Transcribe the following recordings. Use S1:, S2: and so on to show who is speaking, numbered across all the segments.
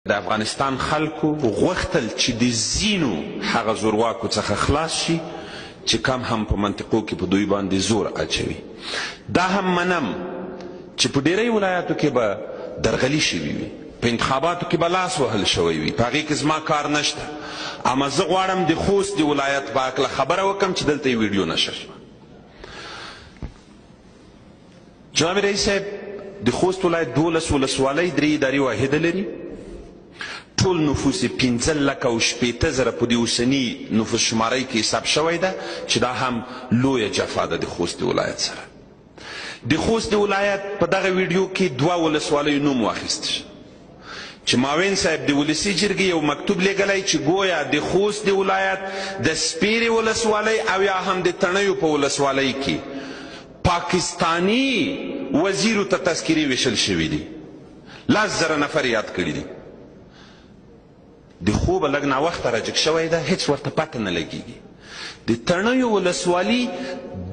S1: د افغانستان خلکو غوښتل چې د ځینو هغه زورواکو څخه خلاص شي چې کم هم په منطقو کې په دوی باندې زور اچوي. دا هم منم چې په ډیری ولایاتو کې به درغلي شوي وي، په انتخاباتو کې به لاس وهل شوی وي، په هغې کې زما کار نشته. اما زه غواړم د خوست د ولایت په هکله خبره وکړم چې دلته یې ویډیو نشر شوه. جناب رئیس صاحب، د خوست ولایت 12 ولسوالۍ 3 اداري واحده لري. ټول نفوس 15,000 په دې اوسني نفوس شمارۍ کې حساب شوی ده چې دا هم لویه جفا ده د خوست ولایت سره. د خوست ولایت په دغه ویډیو کې 2 ولسوالیو نوم واخیسته شو چې معاون صاحب د ولسي جرګې یو مکتوب لیږلی چې ګویا د خوست د ولایت د سپیرې ولسوالۍ او یا هم د تڼیو په ولسوالۍ کې پاکستانی وزیرو ته تذکیرې ویشل شوي دي. 10,000 نفر یاد کړي دي. د خوبه لږ ناوخته راجګ شوی ده، هیڅ ورته پته نه لګیږي. د تڼیو ولسوالي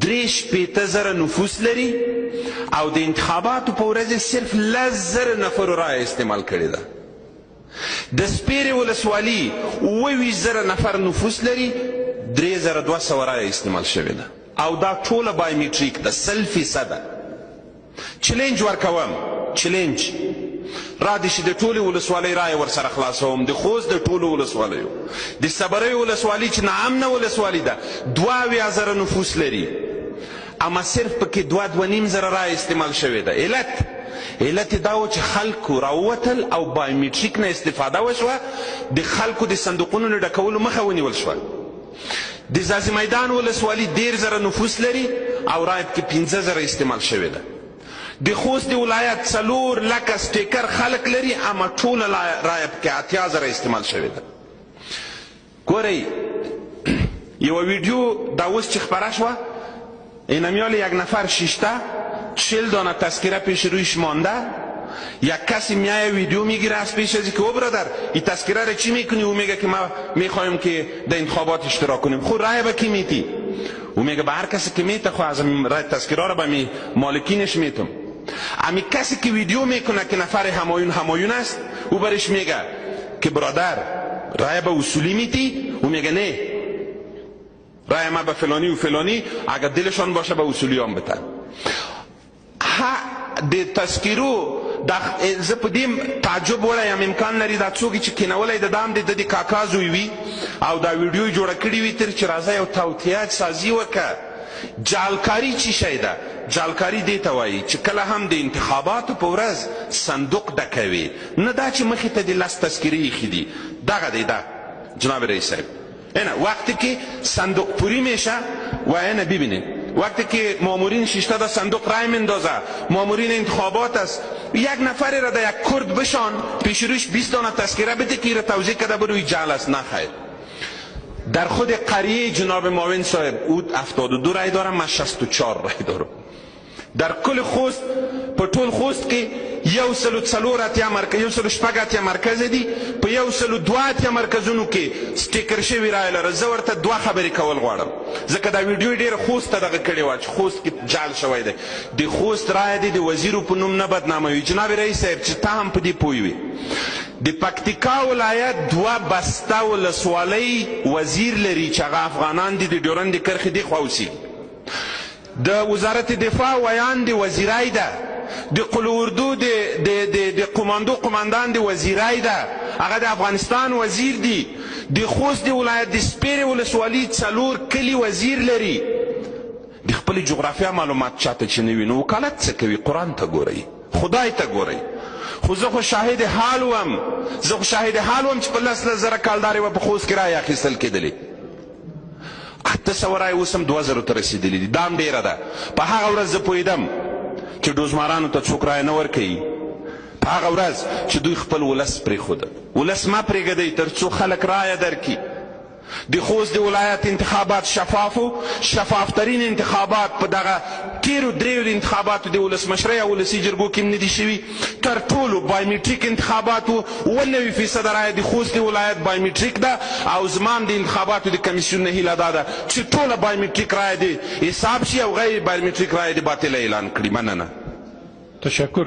S1: 63,000 نفوس لري او د انتخاباتو په ورځ صرف 10,000 نفرو رایه استعمال کړې ده. د سپیرې ولسوالي 28,000 نفر نفوس لري، 3,200 رایه استعمال شوې ده او دا ټوله بایومیټریک ده، 100%. چلنج ورکوم، چلنج را دي چې د ټولې ولسوالۍ رایه ورسره خلاصوم. د خوست د ټولو ولسوالیو، د صبریو ولسوالي چې ناامنه ولسوالي ده 22,000 نفوس لري، اما صرف پکې 2,500 رایه استعمال شوې ده. علت یې دا و چې خلکو راووتل او بایومیټریک نه استفاده وشوه، د خلکو د صندوقونو د ډکولو مخه ونیول شوه. د ځاځي میدان ولسوالي 1,000 نفوس لري او رایه پکې 15,000 استعمال شوې ده. د خوست د ولایت 4,00,000 سټیکر خلک لري، اما ټوله رایه پکې 80,000 استعمال شوې ده. ګورئ، یوه ویډیو دا اوس چې خپره شوه، اینمیال یک نفر 40 دانه تذکره پیش رویش مانده. یک کسی میایه ویدیو میگیره از پیش از که او برادر این تذکره را چی میکنی؟ او میگه که ما میخوایم که در انتخابات اشتراک کنیم. خود رای به کی میتی؟ او میگه به هر کسی که میته، خود از رای تذکره را به می مالکینش میتم. امی کسی که ویدیو میکنه که نفر همایون است، او برش میگه که برادر رای به اصولی میتی؟ او میگه نه، رای ما به فلانی و فلانی، اگر دلشان باشه به اصولی هم بتن. د تذکیرو زه په دې تعجب وړی یم، امکان لري دا څوک چې کینولی د دام د کاکا زوی وي او دا ویډیو یې جوړه کړې وي تر چې راځه یو توطیه سازي وکړه. جعلکاري چی شی ده؟ جعلکاري دې ته وایي چې کله هم د انتخاباتو په ورځ صندوق ډکوي، نه دا چې مخې ته د 10 تذکیرې ایښي دي. دغه دی ده جناب رئیس صاحب. وقتی که صندوق پوری میشه و اینه ببینید، وقتی که مامورین 6 تا صندوق رای مندازه، مامورین انتخابات است، یک نفری را در یک کرد بشان پیش روش 20 دانه تذکره بده که را توضیح کده بروی جعل است. نه خیر. در خود قریه جناب معاون صاحب او 72 رای دارم، من 64 رای دارم. در کل خوست، په ټول خوست کې 104 مرکز، 106 مرکز دي. په 102 مرکزونو کې سټیکر شوي رایه لره. زه ورته 2 خبرې کول غواړم، ځکه دا ویډیو ډېره خوست ته دغه کړې وه چې خوست کې جعل شوی دی. د خوست رایه دې د وزیرو په نوم نه بدناموي. جناب رئیس صاحب، چې ته هم په دې پوه وي، د پکتیکا ولایت 2 بسته ولسوالۍ وزیر لري چې هغه افغانان دي، د ډیورند کرښې دې خوا اوسېږي. د وزارت دفاع ویان د وزیرای ده، د قل اردو د قماندان د وزیرای ده، هغه د افغانستان وزیر دی. د خوست د ولایت د سپیرې ولسوالي 4 کلي وزیر لري. د خپل جغرافیا معلومات چاته چې نه وي، نو وکالت څه کوي؟ قرآن ته ګورئ، خدای ته ګورئ. خو زه خو شاهد حال وم چې په 10,000 کالدارې به په خوست کې رایې اخیستل کېدلې. 800 رایې اوس هم 2,000 ته رسېدلي دي. دا هم ډېره ده. په هغه ورځ زه پوهېدم چې ډوزمارانو ته څوک رایه نه ورکوي، په هغه ورځ چې دوی خپل ولس پرېښوده. ولس مه پرېږدئ تر څو خلک رایه درکړي. د خوست د ولایت انتخابات شفافترین انتخابات په دغه تیرو 3 انتخاباتو د ولسمشرۍ او ولسي جرګو کې نه دي شوي. تر ټولو بایومیټریک انتخاباتو 90% رایه د خوست د ولایت بایومیټریک ده او زما د انتخاباتو د کمیسیون نه هیله دا ده چې ټوله بایومیټریک رایه دې حساب شي او غیر بایومیټریک رایه دې باطله اعلان کړي. مننه.
S2: تشکر.